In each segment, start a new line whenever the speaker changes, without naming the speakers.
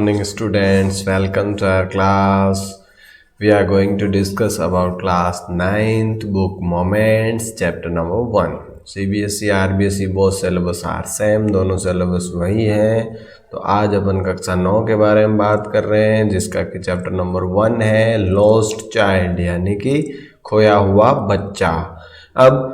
Morning students, welcome to our class. We are going to discuss about class 9th book Moments chapter number 1. CBSE RBSE both syllabus are same, दोनों syllabus वही हैं. तो आज अपन कक्षा 9 के बारे में बात कर रहे हैं जिसका कि चैप्टर नंबर 1 है लॉस्ट चाइल्ड यानी कि खोया हुआ बच्चा. अब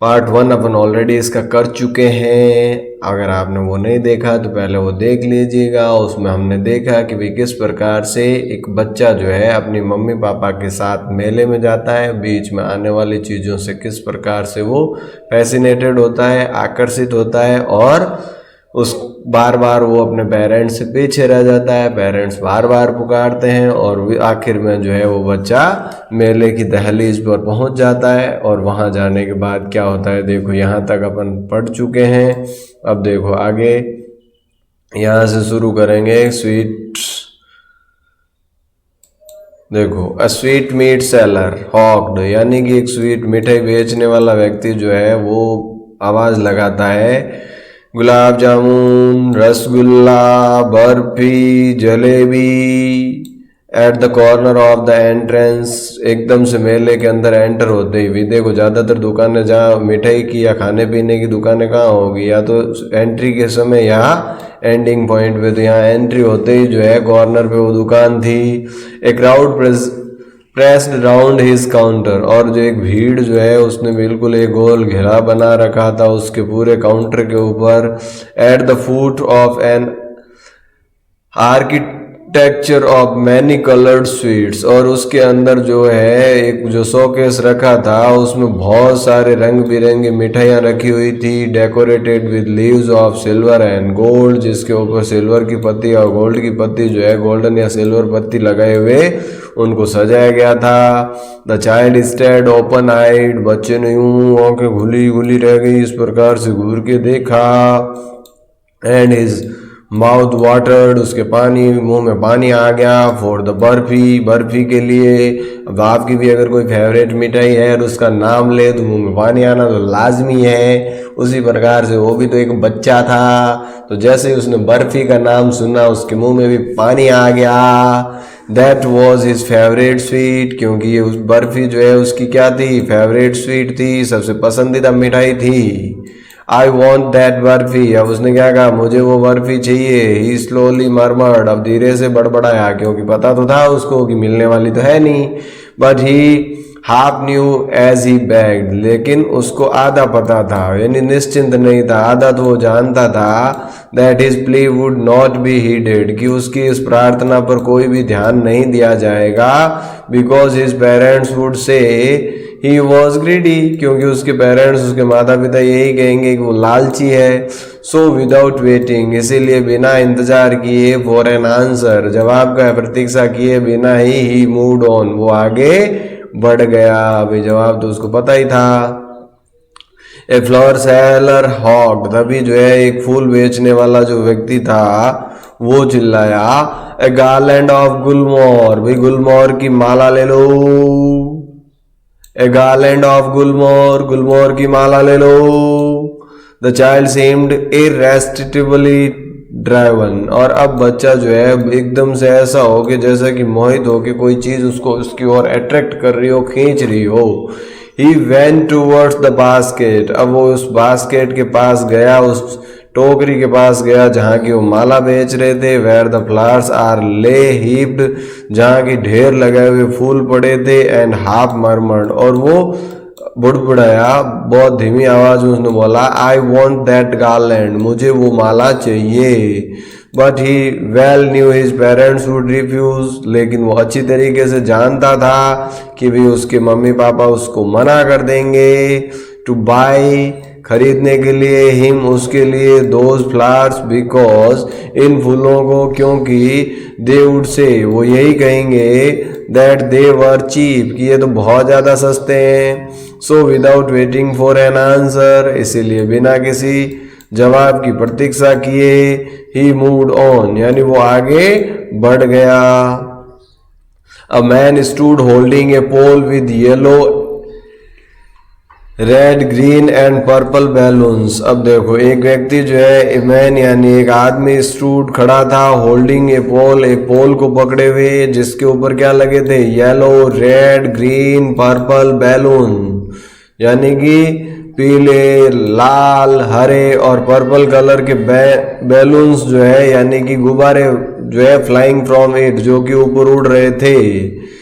पार्ट 1 अपन ऑलरेडी इसका कर चुके हैं. अगर आपने वो नहीं देखा तो पहले वो देख लीजिएगा. उसमें हमने देखा कि भाई किस प्रकार से एक बच्चा जो है अपनी मम्मी पापा के साथ मेले में जाता है, बीच में आने वाली चीज़ों से किस प्रकार से वो फैसिनेटेड होता है, आकर्षित होता है और उस बार बार वो अपने पेरेंट्स से पीछे रह जाता है. पेरेंट्स बार बार पुकारते हैं और आखिर में जो है वो बच्चा मेले की दहलीज पर पहुंच जाता है. और वहां जाने के बाद क्या होता है, देखो यहाँ तक अपन पढ़ चुके हैं. अब देखो आगे यहाँ से शुरू करेंगे. स्वीट, देखो अ स्वीट मीट सेलर हॉक्ड यानी कि एक स्वीट मिठाई बेचने वाला व्यक्ति जो है वो आवाज़ लगाता है gulab jamun, rasgulla, barfi, jalebi at the corner of the entrance. एकदम से मेले के अंदर एंटर होते ही भी देखो ज़्यादातर दुकानें जहाँ मिठाई की या खाने पीने की दुकानें कहाँ होगी, या तो एंट्री के समय या एंडिंग पॉइंट पे. तो यहाँ एंट्री होते ही जो है कॉर्नर पे वो दुकान थी. A crowd pressed round his counter, और जो एक भीड़ जो है उसने बिल्कुल एक गोल घेरा बना रखा था उसके पूरे काउंटर के ऊपर. At the foot of an architecture of many coloured sweets, और उसके अंदर जो है एक जो शोकेस रखा था उसमें बहुत सारे रंग बिरंगी मिठाइयाँ रखी हुई थी. Decorated with leaves of silver and gold, जिसके ऊपर सिल्वर की पत्ती और गोल्ड की पत्ती जो है गोल्डन या सिल्वर पत्ती लगाए हुए उनको सजाया गया था. द चाइल्ड स्टैड ओपन आइड, बच्चे ने यूं आंखें खुली खुली रह गई, इस प्रकार से घूर के देखा. एंड हिज माउथ वाटर्ड, उसके मुंह में पानी आ गया. फॉर द बर्फी, बर्फी के लिए. अब आपकी भी अगर कोई फेवरेट मिठाई है और उसका नाम ले तो मुंह में पानी आना तो लाजमी है. उसी प्रकार से वो भी तो एक बच्चा था, तो जैसे ही उसने बर्फी का नाम सुना उसके मुंह में भी पानी आ गया. That was his favourite sweet, क्योंकि ये उस बर्फी जो है उसकी क्या थी, फेवरेट स्वीट थी, सबसे पसंदीदा मिठाई थी. आई वॉन्ट दैट बर्फी, अब उसने क्या कहा, मुझे वो बर्फी चाहिए. ही स्लोली मरमर्ड, अब धीरे से बड़बड़ाया क्योंकि पता तो था उसको कि मिलने वाली तो है नहीं. But he half knew as he begged, लेकिन उसको आधा पता था, यानी निश्चिंत नहीं था, आधा तो वो जानता था. That his plea would not be heeded, कि उसकी इस प्रार्थना पर कोई भी ध्यान नहीं दिया जाएगा. Because his parents would say he was greedy, क्योंकि उसके पेरेंट्स, उसके माता पिता यही कहेंगे कि वो लालची है. सो विदाउट वेटिंग, इसीलिए बिना इंतजार किए, फॉर एन आंसर, जवाब का प्रतीक्षा किए बिना ही मूव्ड ऑन, वो आगे बढ़ गया. अभी जवाब तो उसको पता ही था. ए फ्लावर सेलर हॉक, तभी जो है एक फूल बेचने वाला जो व्यक्ति था वो चिल्लाया ए गार्लैंड ऑफ गुलमोहर, भाई गुलमोहर की माला ले लो. ए गार्लैंड ऑफ गुलमोहर, गुलमोहर की माला ले लो. द चाइल्ड सीम्ड इरेस्टिबली ड्राइवन, और अब बच्चा जो है एकदम से ऐसा हो कि जैसा कि मोहित हो कि कोई चीज उसको उसकी ओर अट्रैक्ट कर रही हो, खींच रही हो. He went towards the basket, अब वो उस बास्केट के पास गया, उस टोकरी के पास गया जहाँ की वो माला बेच रहे थे. वेयर द फ्लावर्स आर ले हीप्ड, जहाँ की ढेर लगाए हुए फूल पड़े थे. एंड हाफ मरमर्ड, और वो बुड़बुड़ाया, बहुत धीमी आवाज में उसने बोला आई वॉन्ट दैट गार्लैंड, मुझे वो माला चाहिए. But he well knew his parents would refuse, लेकिन वो अच्छी तरीके से जानता था कि भी उसके मम्मी पापा उसको मना कर देंगे. टू बाई, खरीदने के लिए, हिम, उसके लिए, दोज फ्लावर्स, बिकॉज, इन फूलों को, क्योंकि, दे वुड से, वो यही कहेंगे, दैट दे वर चीप, कि ये तो बहुत ज़्यादा सस्ते हैं. So without waiting for an answer, इसीलिए बिना किसी जवाब की प्रतीक्षा किए, ही मूव्ड ऑन, यानी वो आगे बढ़ गया. A man stood holding a pole with yellow red green and purple balloons. अब देखो एक व्यक्ति जो है मैन यानी एक आदमी स्टूड खड़ा था होल्डिंग ए पोल, एक पोल को पकड़े हुए जिसके ऊपर क्या लगे थे yellow red green purple balloon, यानी कि पीले लाल हरे और पर्पल कलर के बैलून्स जो है यानी कि गुब्बारे जो है फ्लाइंग फ्रॉम इट, जो कि ऊपर उड़ रहे थे।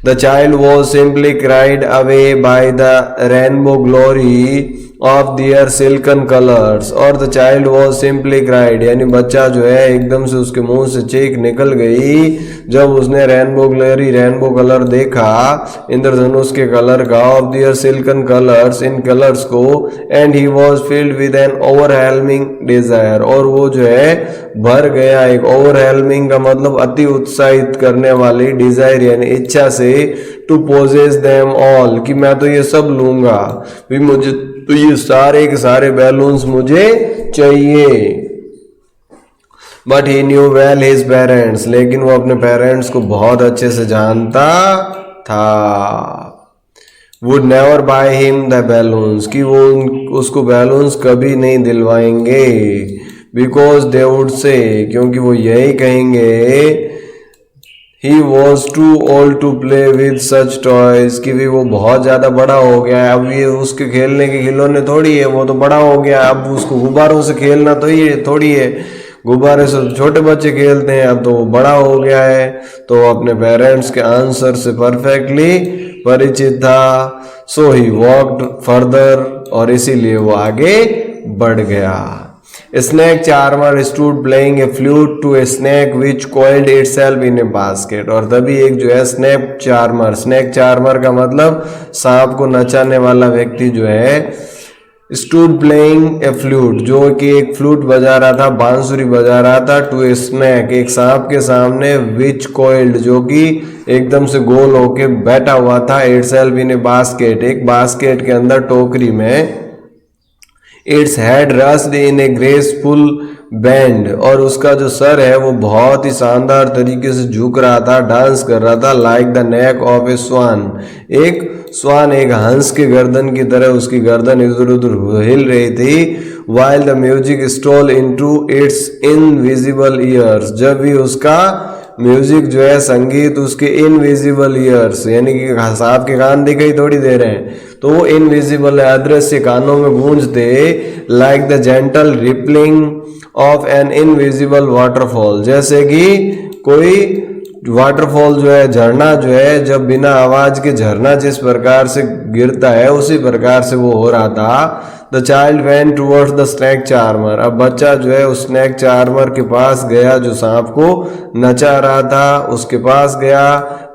The child was simply carried away by the rainbow glory of their silken colors, और the child was simply cried यानी बच्चा जो है एकदम से उसके मुंह से चीख निकल गई जब उसने रेनबो ग्लोरी रेनबो कलर देखा इंद्रधनुष के कलर का, of their silken colours in colours को, and he was filled with an overwhelming desire, और वो जो है भर गया एक ओवरवेलमिंग का मतलब अति उत्साहित करने वाली डिजायर यानी इच्छा से, टू पोजेस देम ऑल कि मैं तो ये सब लूंगा भी, मुझे तो ये सारे के सारे बैलून्स मुझे चाहिए। But he new well his parents, लेकिन वो अपने पेरेंट्स को बहुत अच्छे से जानता था। Would never by him the balloons कि वो उसको बैलून्स कभी नहीं दिलवाएंगे, बिकॉज दे वुड से क्योंकि वो यही कहेंगे He was too old to play with such toys कि भी वो बहुत ज़्यादा बड़ा हो गया है, अब ये उसके खेलने के खिलौने थोड़ी है, वो तो बड़ा हो गया, अब उसको गुब्बारों से खेलना तो ये थोड़ी है, गुब्बारे से छोटे बच्चे खेलते हैं, अब तो वो बड़ा हो गया है। तो अपने पेरेंट्स के आंसर से परफेक्टली परिचित था। सो ही वॉक्ड फर्दर, और इसीलिए वो आगे बढ़ गया। Snake charmer stood playing a flute to a snake which coiled itself in a basket, और तभी एक जो है स्नेक चार्मर का मतलब सांप को नचाने वाला व्यक्ति जो है स्टूड प्लेइंग ए फ्लूट, जो कि एक फ्लूट बजा रहा था, बांसुरी बजा रहा था, टू ए स्नेक एक सांप के सामने, विच कोइल्ड जो कि एकदम से गोल होके बैठा हुआ था, इटसेल्फ इन ए बास्केट एक बास्केट के अंदर टोकरी में, इट्स हेड रस्ड इन ए ग्रेसफुल बैंड, और उसका जो सर है वो बहुत ही शानदार तरीके से झुक रहा था, डांस कर रहा था, लाइक द नेक ऑफ ए स्वान, एक स्वान एक हंस के गर्दन की तरह उसकी गर्दन इधर उधर हिल रही थी। While the music stole into its invisible ears, जब भी उसका म्यूजिक जो है संगीत उसके इनविजिबल ईयर्स यानी कि सांप के कान दिखाई थोड़ी दे रहे हैं, तो वो इनविजिबल है अदृश्य कानों में गूंजते, like the gentle rippling of an invisible waterfall, जैसे कि कोई वाटरफॉल जो है झरना जो है जब बिना आवाज के झरना जिस प्रकार से गिरता है उसी प्रकार से वो हो रहा था। The child went towards the snake charmer, अब बच्चा जो है उस स्नेक चार्मर के पास गया जो सांप को नचा रहा था उसके पास गया।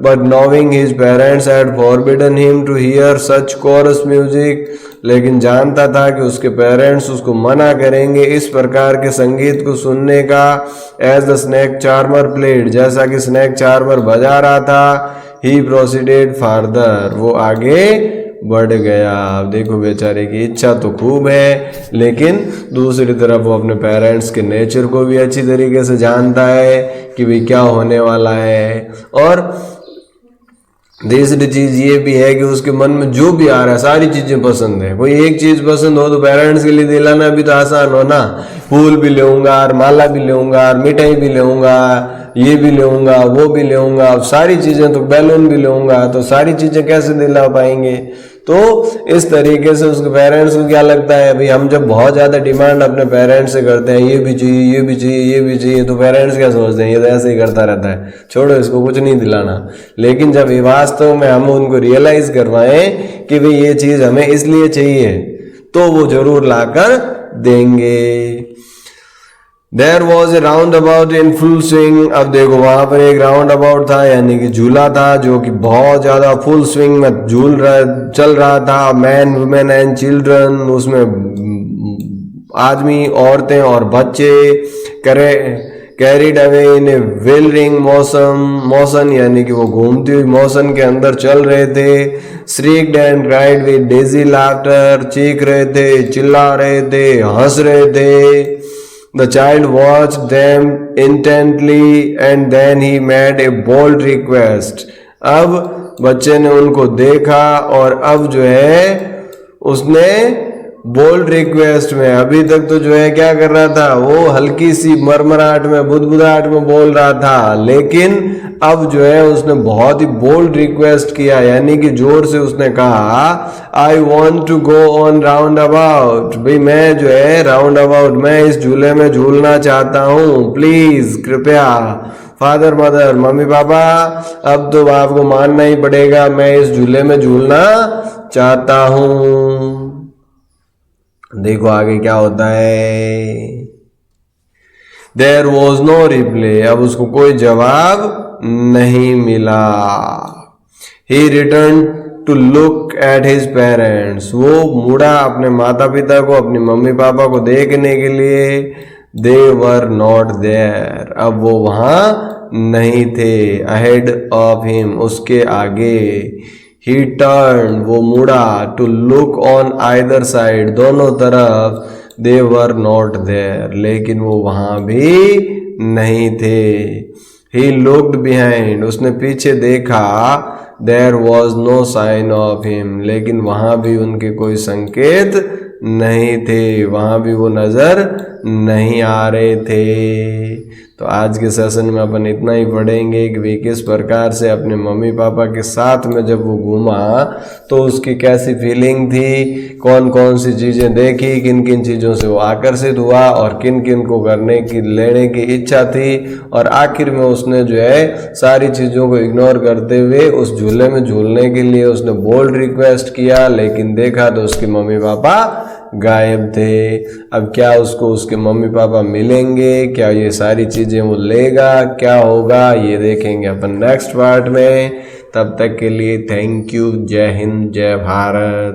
But knowing his parents had forbidden him to hear such coarse music, लेकिन जानता था कि उसके पेरेंट्स उसको मना करेंगे इस प्रकार के संगीत को सुनने का। As the snake charmer played, जैसा कि स्नेक चार्मर बजा रहा था, ही प्रोसीडेड फार्दर, वो आगे बढ़ गया। अब देखो बेचारे की इच्छा तो खूब है, लेकिन दूसरी तरफ वो अपने पेरेंट्स के नेचर को भी अच्छी तरीके से जानता है कि भाई क्या होने वाला है। और दूसरी चीज ये भी है कि उसके मन में जो भी आ रहा है सारी चीजें पसंद है, कोई एक चीज पसंद हो तो पेरेंट्स के लिए दिलाना भी तो आसान हो ना, फूल भी लेऊंगा और माला भी लेऊंगा और मिठाई भी लेऊंगा, ये भी लेऊंगा वो भी लेऊंगा, अब सारी चीजें तो बैलून भी लेऊंगा, तो सारी चीजें कैसे दिला पाएंगे। तो इस तरीके से उसके पेरेंट्स को क्या लगता है, भाई हम जब बहुत ज्यादा डिमांड अपने पेरेंट्स से करते हैं, ये भी चाहिए ये भी चाहिए ये भी चाहिए, तो पेरेंट्स क्या सोचते हैं, ये तो ऐसे ही करता रहता है, छोड़ो इसको कुछ नहीं दिलाना। लेकिन जब ये वास्तव में हम उनको रियलाइज करवाएं कि भाई ये चीज हमें इसलिए चाहिए, तो वो जरूर लाकर देंगे। There was a roundabout in full swing, अब देखो वहां पर एक राउंड अबाउट था यानी कि झूला था जो कि बहुत ज्यादा फुल स्विंग में चल रहा था। मैन वुमेन एंड चिल्ड्रन, उसमें आदमी औरतें और बच्चे carried away in a whirling motion यानी कि वो घूमती हुई मोशन के अंदर चल रहे थे। Shrieked and cried with dizzy laughter, चीख रहे थे, चिल्ला रहे थे, हंस रहे थे। The child watched them intently and then he made a bold request. अब बच्चे ने उनको देखा और अब जो है उसने बोल्ड रिक्वेस्ट में, अभी तक तो जो है क्या कर रहा था, वो हल्की सी मरमराहट में, बुदबुदाहट में बोल रहा था, लेकिन अब जो है उसने बहुत ही बोल्ड रिक्वेस्ट किया, यानी कि जोर से उसने कहा I want to go on roundabout, भाई मैं जो है राउंड अबाउट, मैं इस झूले में झूलना चाहता हूँ, प्लीज कृपया। फादर मदर, मम्मी पापा, अब तो आपको मानना ही पड़ेगा, मैं इस झूले में झूलना चाहता हूँ। देखो आगे क्या होता है। देयर वॉज नो रिप्लाई, अब उसको कोई जवाब नहीं मिला। He return to look at his parents, वो मुड़ा अपने माता पिता को, अपनी मम्मी पापा को देखने के लिए। दे वर नॉट देयर, अब वो वहां नहीं थे। अहेड ऑफ हिम, उसके आगे। ही टर्न, वो मुड़ा। To look on either side, दोनों तरफ। दे वर नॉट देयर, लेकिन वो वहां भी नहीं थे। ही लुक्ड बिहाइंड, उसने पीछे देखा। There was no sign of him, लेकिन वहां भी उनके कोई संकेत नहीं थे, वहां भी वो नजर नहीं आ रहे थे। तो आज के सेशन में अपन इतना ही पढ़ेंगे कि वे किस प्रकार से अपने मम्मी पापा के साथ में जब वो घूमा तो उसकी कैसी फीलिंग थी, कौन कौन सी चीज़ें देखी, किन किन चीज़ों से वो आकर्षित हुआ और किन किन को करने की, लेने की इच्छा थी, और आखिर में उसने जो है सारी चीज़ों को इग्नोर करते हुए उस झूले में झूलने के लिए उसने बोल्ड रिक्वेस्ट किया, लेकिन देखा तो उसके मम्मी पापा गायब थे। अब क्या उसको उसके मम्मी पापा मिलेंगे, क्या ये सारी चीज़ें वो लेगा, क्या होगा, ये देखेंगे अपन नेक्स्ट पार्ट में। तब तक के लिए थैंक यू। जय हिंद, जय भारत।